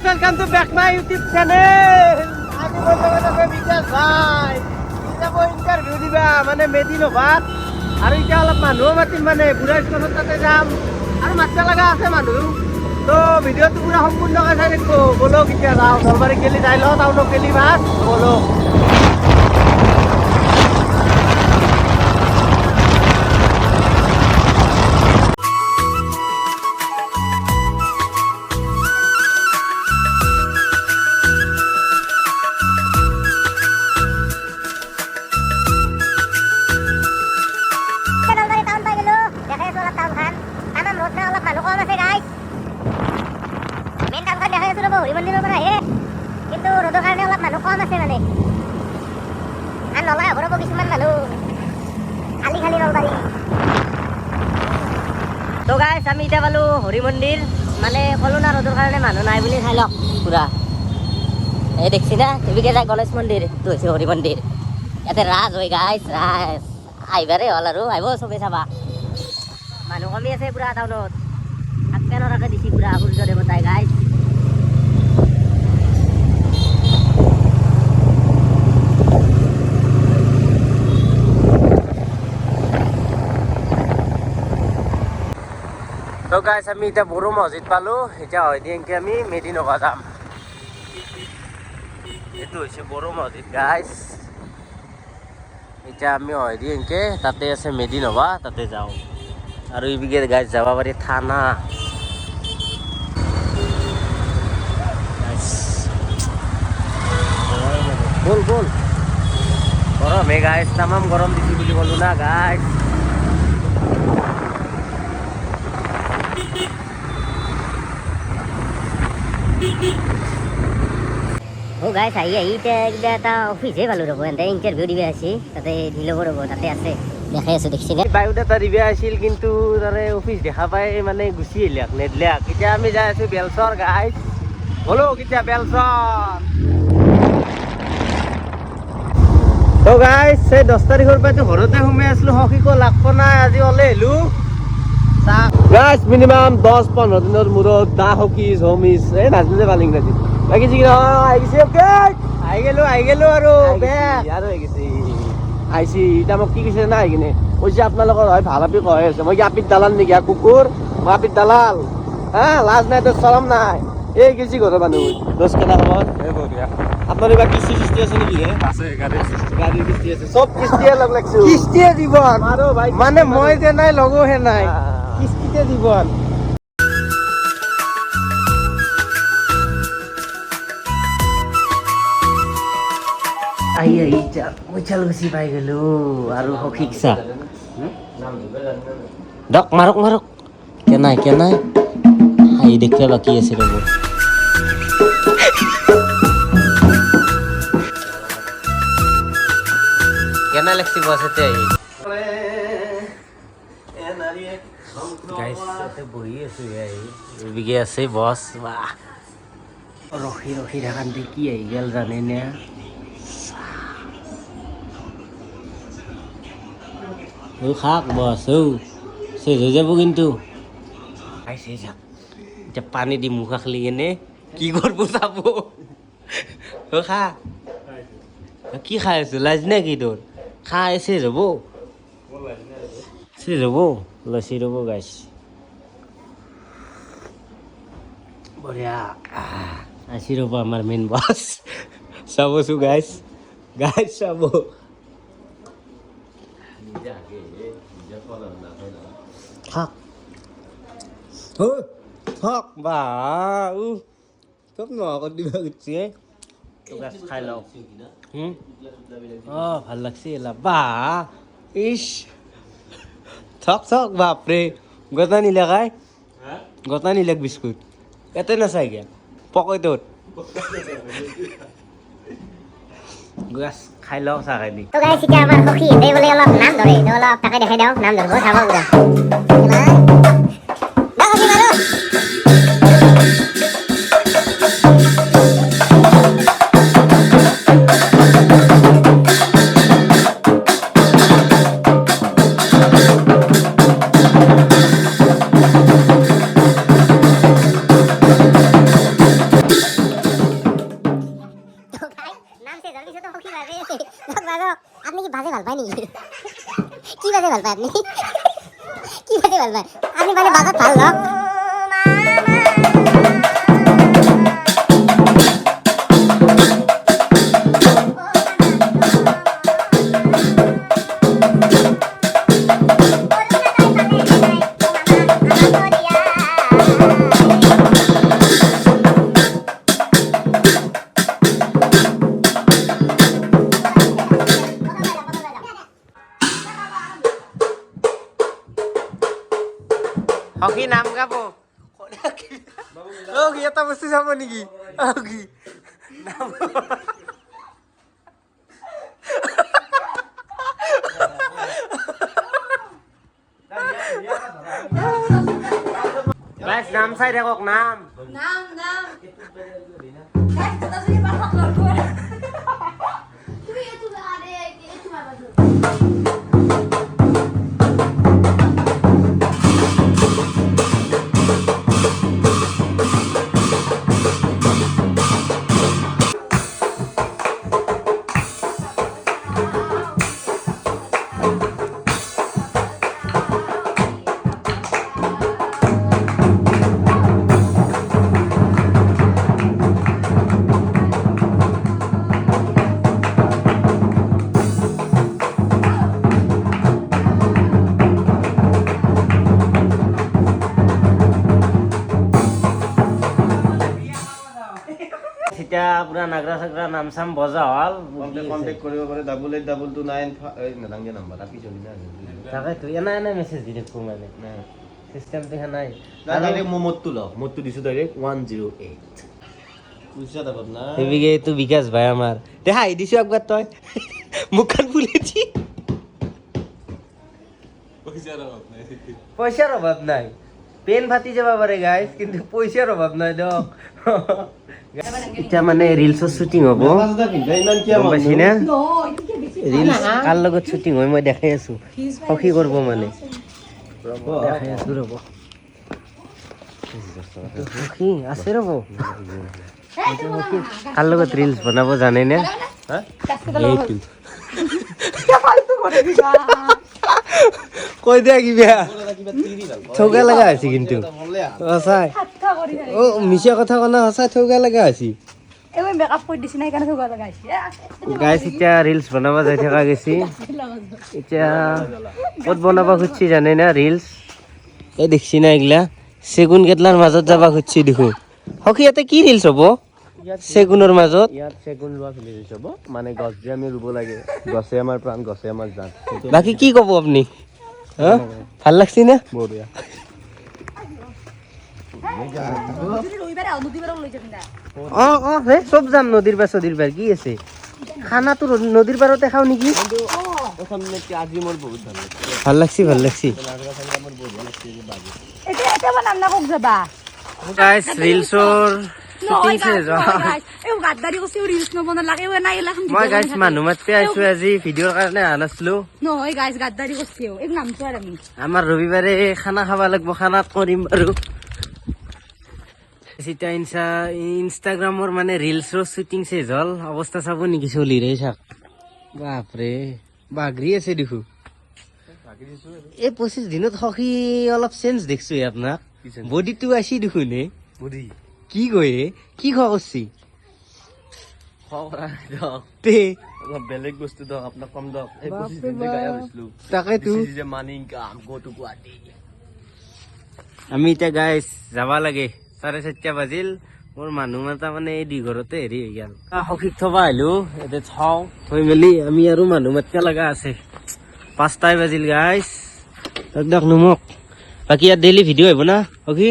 Welcome to back my YouTube channel. আমি বলতে বিকাশ ভাই এটা মই ইন্টারভিউ দিবা মানে মেদিনীবাদ আৰু এটা অলপ মানুহ মাতিম মানে বুঢ়া স্কুলত তাতে যাম আৰু মাতবা লগা আছে মানুহ তো ভিডিঅ'টো পুৰা সম্পূৰ্ণকৈ চাই থাকিব বলো কেতিয়া যাওঁ নলবাৰী গেলি যাই লওঁ টাউনত গেলি বাছ বলো কিন্তু ৰ'দৰ কাৰণে অলপ মানুহ কম আছে মানে আৰু নলগা ঘৰব কিছুমান মানুহ খালি খালি নলবাৰী তো গাইছ আমি এতিয়া পালোঁ হৰি মন্দিৰ মানে ক'লো না ৰ'দৰ কাৰণে মানুহ নাই বুলি চাই লওক পুৰা এই দেখছি না এবিকে যায় গণেশ মন্দিৰ এইটো হৈছে হৰি মন্দিৰ ইয়াতে ৰাজ হয় গাইছ ৰাজ আহিবাৰে হ'ল আৰু আহিব চবেই চাবা মানুহ কমি আছে পুৰা টাউনত থাকবে নৰাকে দিছি পুৰা সূৰ্য দেৱতাই গাইছ তো গাইছ আমি এতিয়া বড়ো মছজিদ পালোঁ এতিয়া হয়তো এনেকৈ আমি মেদিনীনগৰ যাম এইটো হৈছে বড়ো মছজিদ গাইছ এতিয়া আমি হয়তো এনেকৈ তাতে আছে মেদিনীনগৰ তাতে যাওঁ আৰু এইবিগে গাইছ যাব পাৰি থানা বল বল গৰম হে গাইছ তামাম গৰম দিছি বুলি ক'লো না গাইছ ও গাইছ আহি এতিয়া কিবা এটা অফিচহে পালোঁ ৰ'ব এনে ইণ্টাৰভিউ দিব আহিছে তাতে দি ল'ব ৰ'ব তাতে আছে দেখাই আছোঁ দেখিছেনে বায়'ডাটা দিবা আছিল কিন্তু তাৰে অফিচ দেখা পাই মানে গুচি আহিলাক নেদলাক এতিয়া আমি যাই আছোঁ বেলচৰ গাইছ বলো কেতিয়া বেলচৰ তো গাইছ এই 10 তাৰিখৰ পৰাতো ঘৰতে সোমাই আছিলোঁ সখীকো লাগব নাই আজি ওলাই আহিলোঁ গাইছ মিনিমাম 10-15 দিনৰ মূৰত দা হকিজ হোমিজ এই নাজনো ভাল ইংৰাজী লাগিছে কি আহিছে আহি গেলোঁ আৰু আহিছে এতিয়া মোক কি কৈছে না আহি কিনে কৈছে আপোনালোকৰ হয় ভাল আপি কয় আছে মই কি আপিত দালাল নেকি কুকুৰ মই আপিত দালাল হা লাজ নাই তোৰ চৰম নাই এই গেছি ঘৰৰ মানুহ 10 কেনা খবৰ আপোনাৰ এইবাৰ কিস্তি চিস্তি আছে নেকি আছে গাড়ীৰ কিস্তি আছে চব কিস্তিয়ে লগ লাগছো কিস্তিয়ে জীৱন মানে মই যে নাই লগোহে নাই কিস্তিতে জীৱন আহি কৈছাল গুচি পাই গেলো আৰু সখীক চা দক মাৰক কেনাই আহি দেখিলে বাকী আছে ৰ'ব কেনা লাগছি বছতে আহি গাইছ ইয়াতে বহি আছোঁ এইবিগে আছে বছ বাহ ৰখি থাকান্তে কি আহি গেল জানে নে খাক বস শেষ হয়ে যাব কিন্তু এতিয়া পানী দি মুখ খালি কেনে কি করবো চাব খা কি খাই আছো লাজ নে কি তোর খাই শেষ হব লসি রব গাইছ বঢ়িয়া আসি রব আমার মেন বস চাবছো গাইছ চাব থাক বা চব নকর দিবা গেছি খাই লও ভাল লাগছে বা ইস থক বাপরে গতা নিলাক বিস্কুট এতে নাচাই গিয়া পকই তোর গাছ খাই লও চাহ খাই দি তো গাইছ এতিয়া আমাৰ সখী এটাই বোলে অলপ নাম ধৰে তো অলপ তাকে দেখাই দিওঁ নাম ধৰিব চাব পুৰা নেকি কি বাজে ভাল পায় আপনি কি বাজে ভাল পায় আপনি মানে বাজাত ভাল ন হকি নাম গাব ও কি এটা বস্তু চাব নেকি হকি নাম গাইস নাম চাই থাকক নাম এতিয়া পুৰা নাগৰা চাগৰা নাম চাম বজা হল কন্টেক্ট কৰিব পাৰে 882295 নালাগে নাম্বাৰ আপি চলি না তাকে তুই এনে মেছেজ দি দেখো মানে সিস্টেম দেখা নাই ডাইৰেক্ট মোমতটো ল মোতটো দিছো ডাইৰেক্ট 108 বুঝছা দাবত না এবিগে তো বিকাশ ভাই আমার দেখাই দিছো একবার তই মুখখান ফুলেছি পয়সার অভাব নাই পেন ফাটি যাবা পারে গাইস কিন্তু পয়সার অভাব নাই দক এটা মানে ৰিলসৰ শুটিং হ'ব ইমান কি গম পাইছি না ৰিলস কাৰ লগত শুটিং হয় মই দেখাই আছো সখী কৰিব মানে দেখাই আছো ৰব সখী আছে ৰব কাৰ লগত ৰিলস বনাব জানে নে এইটো কৈ দিয়া কি বেয়া ঠগা লগা আছে কিন্তু সঁচাই ও মিছা কথা কনা সঁচাই ঠগা লগা আছে এবাৰ মেকআপ কৰি দিছ নাই কাৰণে থবা লগাইছে গাইছ এতিয়া ৰিলস বনাব যাই থকা গেছি এতিয়া ক'ত বনাব খুঁজছি জানে না ৰিলস এই দেখছি না এগলা চেগুন কেটলাৰ মাজত যাবা খুঁজছি দেখো সখী ইয়াতে কি ৰিলস হ'ব চেগুনৰ মাজত ইয়াত চেগুন লোৱা ফিলি যাব মানে গছ যে আমি ৰুব লাগে গছে আমাৰ প্ৰাণ গছে আমাৰ জান বাকি কি ক'ব আপুনি ভাল লাগছি না বঢ়িয়া ৰবিবাৰে আও নদী পাৰক লৈ যাবি না অ হে চব যাম নদীৰ পাৰ কি আছে খানাটো নদীৰ পাৰতে খাওঁ নেকি আজি মোৰ বহুত ভাল লাগছি এতিয়া বনাম না কক যাবা গাইছ ৰিলছৰ শুটিং চেজ এই গাদ্দাৰি কৈছে ৰিলছ নবনাৰ লাগে ও নাই এলাখন মই গাইছ মানুহ মাতি আইছো আজি ভিডিঅ'ৰ কাৰণে আহা নাছিলো নহয় গাইছ গাদ্দাৰি কৈছে এই নামটো আৰু আমি আমাৰ ৰবিবাৰে খানা খাব লাগিব খানাত কৰিম বাৰু এতিয়া ইনষ্টাগ্ৰামৰ মানে ৰিলছৰ শ্বুটিং চেজ হ'ল অৱস্থা চাব নেকি চলি ৰে চাক বাপৰে বাগৰি আছে দেখো এই 25 দিনত সখী অলপ চেঞ্জ দেখছো আপোনাক বডিটো আছি দেখোন বুঢ়ী কি কয়ে কি খোৱা কৰছি তে অলপ বেলেগ বস্তু দক আপোনাক কম দক এই 25 দিন গায়া হৈছিলো তাকেতো যে মানিং কাম গো টু গুৱাহাটী আমি এতিয়া গাইছ যাবা লাগে 4:30 বাজিল মোৰ মানুহ মাতা মানে এই দুই ঘৰতে হেৰি হৈ গেল সখীক থবা আহিলো এতিয়া চাওঁ থৈ মেলি আমি আৰু মানুহ মাতিব লগা আছে 5টাই বাজিল গাইছ একদম নুমক বাকী ইয়াত ডেইলি ভিডিঅ' আহিব না সখী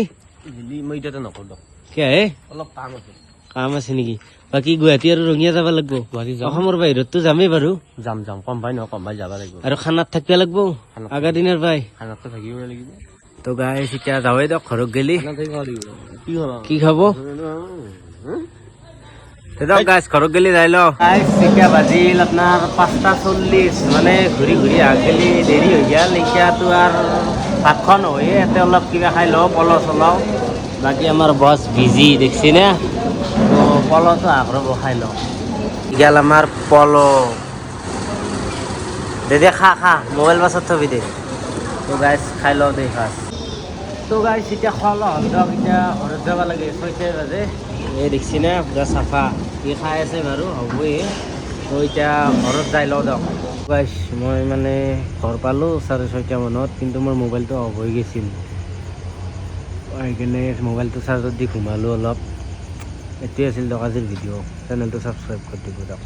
দিলি মই এতিয়া নকৰো দক কি আহে অলপ কাম আছে কাম আছে নেকি বাকী গুৱাহাটী আৰু ৰঙিয়া যাব লাগিব অসমৰ বাহিৰততো যামেই বাৰু যাম কম ভাই নহয় কম ভাই যাব লাগিব আৰু খানাত থাকিব লাগিব আগা দিনৰ পাই খানাতো থাকিব লাগিব তো গাইছ এতিয়া যাওঁৱে দিয়ক ঘৰত গেলি কি হ'ল কি খাব গাইছ ঘৰত গেলি যাই ল গাইছ এতিয়া বাজিল আপোনাৰ 5:40 মানে ঘূৰি আগেলি দেৰি হৈ গেল এতিয়াতো আৰু ভাতখন নহয়ে ইয়াতে অলপ কিবা খাই লওঁ পল চলাওঁ বাকী আমাৰ বছ বিজি দেখছি না তো পলটো আগ্ৰহ খাই লওঁ গেল আমাৰ পল দে খা খা মোবাইল পাছত থবি দে তো গাইজ খাই লওঁ দে ফাৰ্ষ্ট তো গাইজ এতিয়া খোৱা লোৱা হ'ল দিয়ক এতিয়া ঘৰত যাব লাগে 6 বাজে এই দেখছি না পূৰা চাফা ই খাই আছে বাৰু হ'বই তো এতিয়া ঘৰত যাই লওঁ দিয়ক গাইজ মই মানে ঘৰ পালোঁ 6:30 মানত কিন্তু মোৰ মোবাইলটো অফ হৈ গৈছিল সেইকাৰণে মোবাইলটো চাৰ্জত দি ঘুমালোঁ অলপ এতিয়াই আছিল দিয়ক আজিৰ ভিডিঅ' চেনেলটো ছাবস্ক্ৰাইব কৰি দিব দিয়ক